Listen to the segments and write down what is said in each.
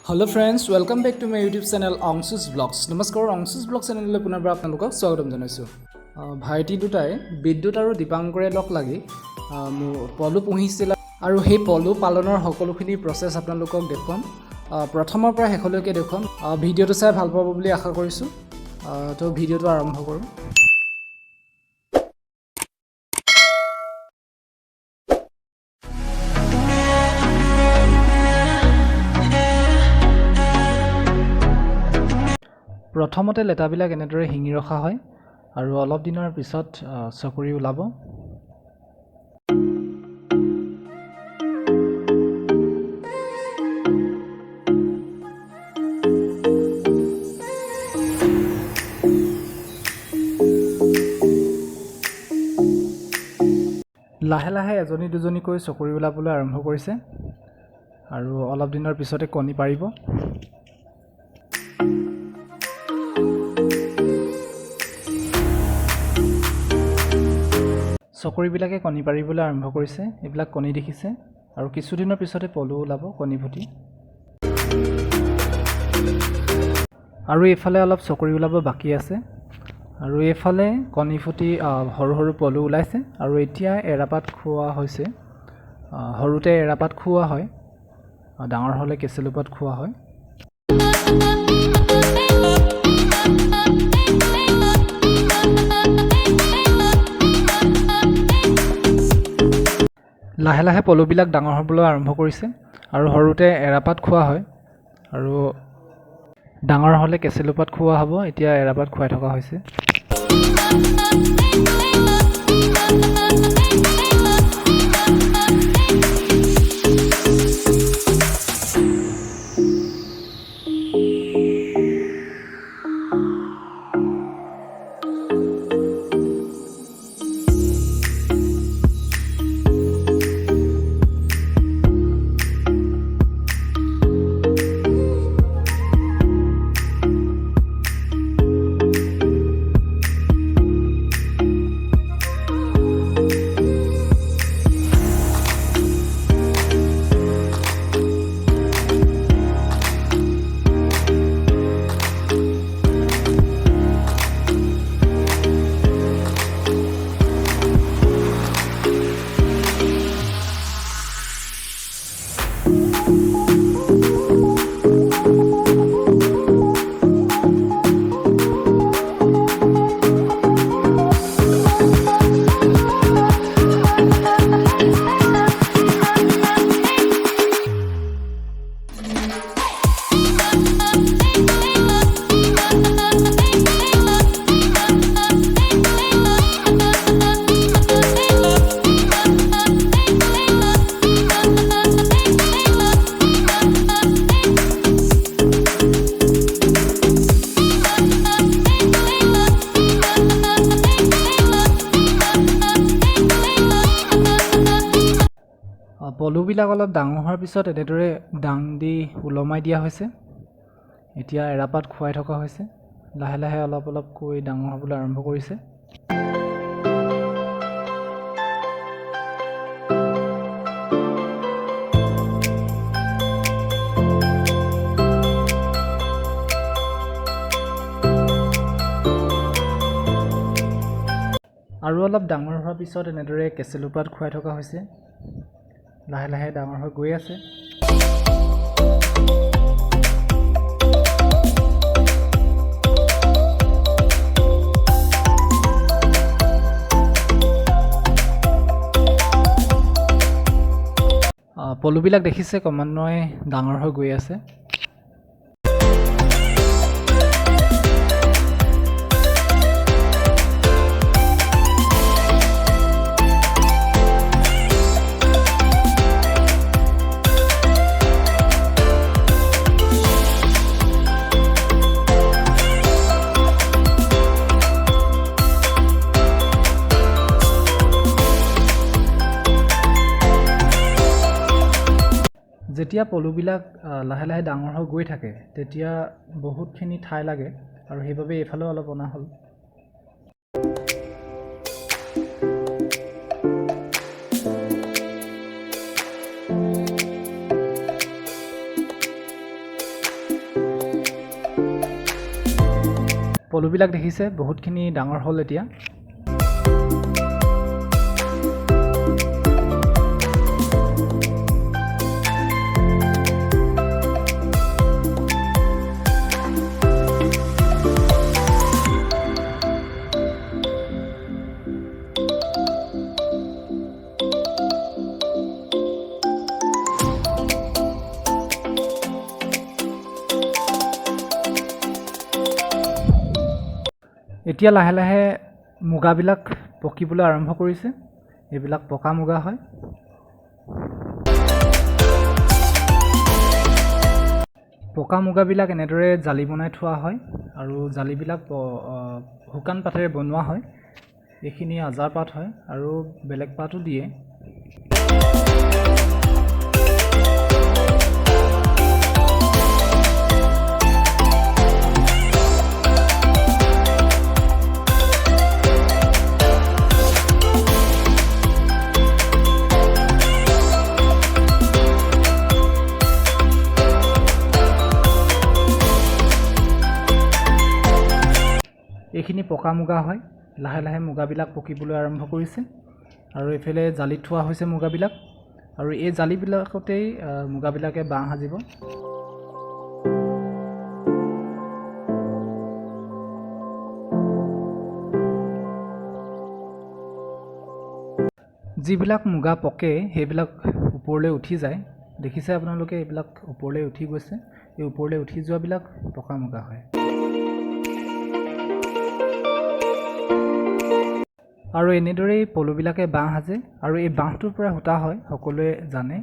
Hello friends, welcome back to my YouTube channel Angshus Vlogs. Namaskar, Angshus Vlogs channel le punar apnalokak swagotam janaisu. Bhaiti dutai Bidyut aru Dipankore log lagi polu puhisila aru he polu palonor hokolokhini process apnalokak dekham. Prothomor pora hekholoke dekham. Video to sai bhal pabo boli asha korisu. To video to arambho koru. প্ৰথমতে লেটাবিলাক এনেদৰে হিঙি ৰখা হয় আৰু অলপ দিনৰ পিছত চকৰি ওলাব। লাহে লাহে এজনী দুজনীকৈ চকৰি ওলাবলৈ আৰম্ভ কৰিছে আৰু অলপ দিনৰ পিছতে কণী পাৰিব। চকৰিবিলাকে কণী পাৰিবলৈ আৰম্ভ কৰিছে। এইবিলাক কণী দেখিছে আৰু কিছুদিনৰ পিছতে পলু ওলাব কণী ফুটি। আৰু এইফালে অলপ চকৰি ওলাব বাকী আছে আৰু এইফালে কণী ফুটি সৰু সৰু পলু ওলাইছে আৰু এতিয়া এৰাপাত খোৱা হৈছে। সৰুতে এৰাপাত খোৱা হয়, ডাঙৰ হ'লে কেঁচেলুপাত খোৱা হয়। লাহে লাহে পলুবিলাক ডাঙৰ হ'বলৈ আৰম্ভ কৰিছে আৰু সৰুতে এৰাপাত খোৱা হয় আৰু ডাঙৰ হ'লে কেঁচেলুপাত খোৱা হ'ব। এতিয়া এৰাপাত খুৱাই থকা হৈছে। পলুবিলাক অলপ ডাঙৰ হোৱাৰ পিছত এনেদৰে ডাং দি ওলমাই দিয়া হৈছে। এতিয়া এৰাপাত খুৱাই থকা হৈছে। লাহে লাহে অলপ অলপকৈ ডাঙৰ হ'বলৈ আৰম্ভ কৰিছে। আৰু অলপ ডাঙৰ হোৱাৰ পিছত এনেদৰে কেঁচেলুপাত খুৱাই থকা হৈছে। লাহে লাহে ডাঙৰ হৈ গৈ আছে। পলুবিলাক দেখিছে ক্ৰমান্বয়ে ডাঙৰ হৈ গৈ আছে। যেতিয়া পলুবিলাক লাহে লাহে ডাঙৰ হৈ গৈ থাকে তেতিয়া বহুতখিনি ঠাই লাগে আৰু সেইবাবে এইফালেও অলপ অনা হ'ল। পলুবিলাক দেখিছে বহুতখিনি ডাঙৰ হ'ল এতিয়া। এতিয়া লাহে লাহে মুগাবিলাক পকিবলৈ আৰম্ভ কৰিছে। এইবিলাক পকা মুগা হয়। পকা মুগাবিলাক এনেদৰে জালি বনাই থোৱা হয় আৰু জালিবিলাক শুকান পাতেৰে বনোৱা হয়। এইখিনি আজাৰ পাত হয় আৰু বেলেগ পাতো দিয়ে। এইখিনি পকা মুগা হয়। লাহে লাহে মুগাবিলাক পকিবলৈ আৰম্ভ কৰিছে আৰু এইফালে জালিত থোৱা হৈছে মুগাবিলাক আৰু এই জালিবিলাকতেই মুগাবিলাকে বাঁহ সাজিব। যিবিলাক মুগা পকে সেইবিলাক ওপৰলৈ উঠি যায়। দেখিছে আপোনালোকে এইবিলাক ওপৰলৈ উঠি গৈছে। এই ওপৰলৈ উঠি যোৱাবিলাক পকা মুগা হয়। আৰু এনেদৰেই পলুবিলাকে বাঁহ সাজে আৰু এই বাঁহটোৰ পৰা সূতা হয়, সকলোৱে জানে।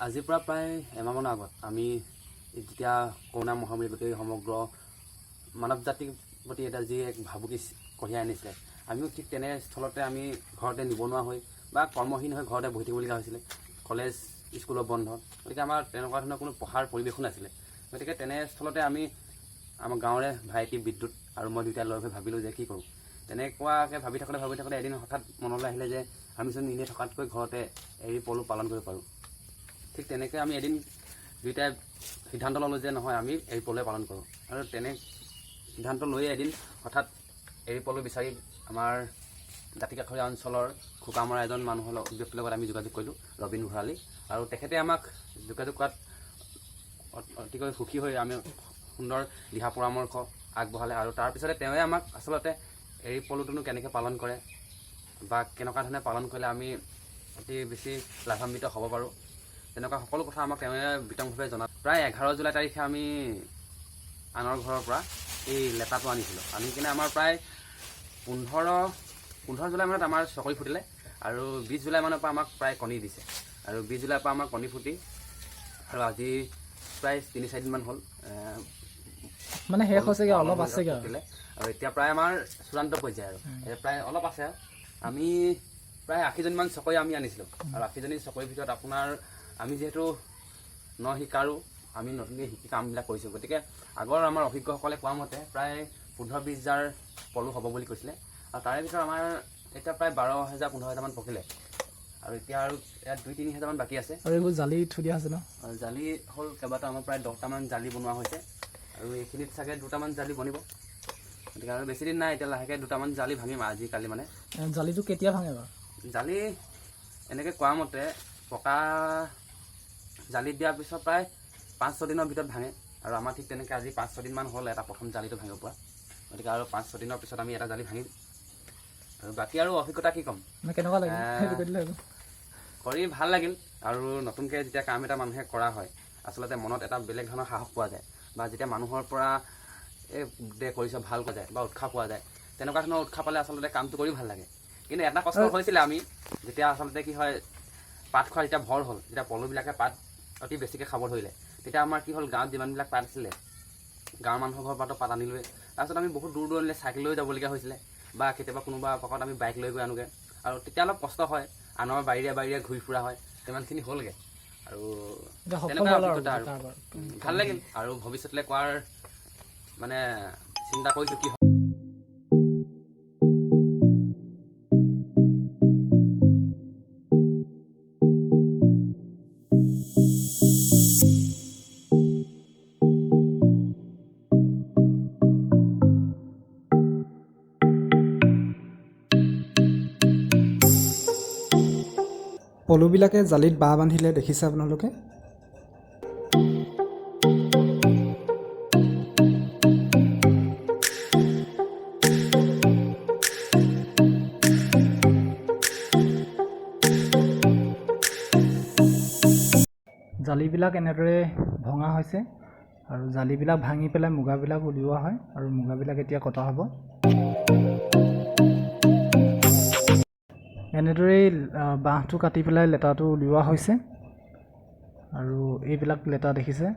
আজিৰ পৰা প্ৰায় এমাহমানৰ আগত আমি যেতিয়া কৰোণা মহামাৰী গোটেই সমগ্ৰ মানৱ জাতিৰ প্ৰতি এটা যি এক ভাবুকি কঢ়িয়াই আনিছিলে, আমিও ঠিক তেনে স্থলতে আমি ঘৰতে নিবনুৱা হৈ বা কৰ্মহীন হৈ ঘৰতে বহি থাকিবলগীয়া হৈছিলে। কলেজ স্কুলৰ বন্ধ, গতিকে আমাৰ তেনেকুৱা ধৰণৰ কোনো পঢ়াৰ পৰিৱেশো নাছিলে। গতিকে তেনেস্থলতে আমি আমাৰ গাঁৱৰে ভাইটি বিদ্যুৎ আৰু মই দুয়োটাই লগ হৈ ভাবিলোঁ যে কি কৰোঁ। তেনেকুৱাকৈ ভাবি থাকোঁতে এদিন হঠাৎ মনলৈ আহিলে যে আমিচোন এনেই থকাতকৈ ঘৰতে এৰী পলু পালন কৰিব পাৰোঁ। ঠিক তেনেকৈ আমি এদিন দুয়োটাই সিদ্ধান্ত ল'লোঁ যে নহয়, আমি এৰী পলুৱে পালন কৰোঁ। আৰু তেনে সিদ্ধান্ত লৈয়ে এদিন হঠাৎ এৰী পলু বিচাৰি আমাৰ দাঁতিকাষৰীয়া অঞ্চলৰ খোকামৰা এজন মানুহৰ ব্যক্তিৰ লগত আমি যোগাযোগ কৰিলোঁ, ৰবীন ভৰালী। আৰু তেখেতে আমাক যোগাযোগ কৰাত অতিকৈ সুখী হৈ আমি সুন্দৰ দিহা পৰামৰ্শ আগবঢ়ালে। আৰু তাৰপিছতে তেওঁৱে আমাক আচলতে এৰী পলুটোনো কেনেকৈ পালন কৰে বা কেনেকুৱা ধৰণে পালন কৰিলে আমি অতি বেছি লাভান্বিত হ'ব পাৰোঁ, তেনেকুৱা সকলো কথা আমাক তেওঁৱে বিতংভাৱে জনাত। প্ৰায় 11 জুলাই তাৰিখে আমি আনৰ ঘৰৰ পৰা এই লেটাটো আনিছিলোঁ। আনি কিনে আমাৰ প্ৰায় 15 জুলাই মানত আমাৰ চকৰি ফুটিলে আৰু 20 জুলাই মানৰ পৰা আমাক প্ৰায় কণী দিছে। আৰু 20 জুলাইৰ পৰা আমাৰ কণী ফুটি আৰু আজি প্ৰায় 3-4 দিনমান হ'ল, মানে শেষ হৈছেগৈ, অলপ আছেগৈ আৰু এতিয়া প্ৰায় আমাৰ চূড়ান্ত পৰ্যায় আৰু প্ৰায় অলপ আছে। আমি প্ৰায় 80জনীমান চকৰি আমি আনিছিলোঁ আৰু 80জনী চকৰিৰ ভিতৰত আপোনাৰ আমি যিহেতু শিকাৰো আমি নতুনকৈ শিকি কামবিলাক কৰিছোঁ, গতিকে আগৰ আমাৰ অভিজ্ঞসকলে কোৱা মতে প্ৰায় 15-20 হাজাৰ পলু হ'ব বুলি কৈছিলে। আৰু তাৰে ভিতৰত আমাৰ এতিয়া প্ৰায় 12,000-15,000মান পকিলে, আৰু এতিয়া আৰু ইয়াত 2-3 হাজাৰমান বাকী আছে। আৰু এইবোৰ জালি থৈ দিয়া আছে ন? জালি হ'ল কেইবাটাও, আমাৰ প্ৰায় 10টামান জালি বনোৱা হৈছে, আৰু এইখিনিত চাগে 2টামান জালি বনিব। গতিকে আৰু বেছি দিন নাই, এতিয়া লাহেকৈ 2টামান জালি ভাঙিম আজিকালি। মানে জালিটো কেতিয়া ভাঙে বাৰু? জালি এনেকৈ কোৱা মতে পকা জালিত দিয়াৰ পিছত প্ৰায় 5-6 দিনৰ ভিতৰত ভাঙে, আৰু আমাৰ ঠিক তেনেকৈ আজি 5-6 দিনমান হ'ল এটা প্ৰথম জালিটো ভাঙিব পৰা। গতিকে আৰু 5-6 দিনৰ পিছত আমি এটা জালি ভাঙিম। আৰু বাকী আৰু অভিজ্ঞতা কি ক'ম, কেনেকুৱা লাগিল? কৰি ভাল লাগিল। আৰু নতুনকৈ যেতিয়া কাম এটা মানুহে কৰা হয়, আচলতে মনত এটা বেলেগ ধৰণৰ সাহস পোৱা যায়, বা যেতিয়া মানুহৰ পৰা দে কৰিছ ভাল পোৱা যায় বা উৎসাহ পোৱা যায়, তেনেকুৱা ধৰণৰ উৎসাহ পালে আচলতে কামটো কৰি ভাল লাগে। কিন্তু এটা কষ্ট হৈছিলে, আমি যেতিয়া আচলতে কি হয়, পাত খোৱা যেতিয়া ভৰ হ'ল, যেতিয়া পলুবিলাকে পাত অতি বেছিকৈ খাব ধৰিলে, তেতিয়া আমাৰ কি হ'ল, গাঁৱত যিমানবিলাক পাত আছিলে গাঁৱৰ মানুহৰ ঘৰৰ পৰাতো পাত আনিলোৱে। তাৰপিছত আমি বহুত দূৰ দূৰণিলৈ চাইকেল লৈ যাবলগীয়া হৈছিলে, বা কেতিয়াবা কোনোবা পকত আমি বাইক লৈ গৈ আনোগৈ। আৰু তেতিয়া অলপ কষ্ট হয়, আনৰ বাৰীৰে ঘূৰি ফুৰা হয়, সিমানখিনি হ'লগৈ। আৰু তেনেকুৱা অভিজ্ঞতা আৰু ভাল লাগিল। আৰু ভৱিষ্যতলৈ কোৱাৰ মানে চিন্তা কৰিছোঁ কি হয়। পলুবিলাকে জালিত বাঁহ বান্ধিলে দেখিছে আপোনালোকে? জালিবিলাক এনেদৰে ভঙা হৈছে, আৰু জালিবিলাক ভাঙি পেলাই মুগাবিলাক উলিওৱা হয়, আৰু মুগাবিলাক এতিয়া কটা হ'ব। এনেদৰেই বাঁহটো কাটি পেলাই লেটাটো উলিওৱা হৈছে, আৰু এইবিলাক লেটা দেখিছে।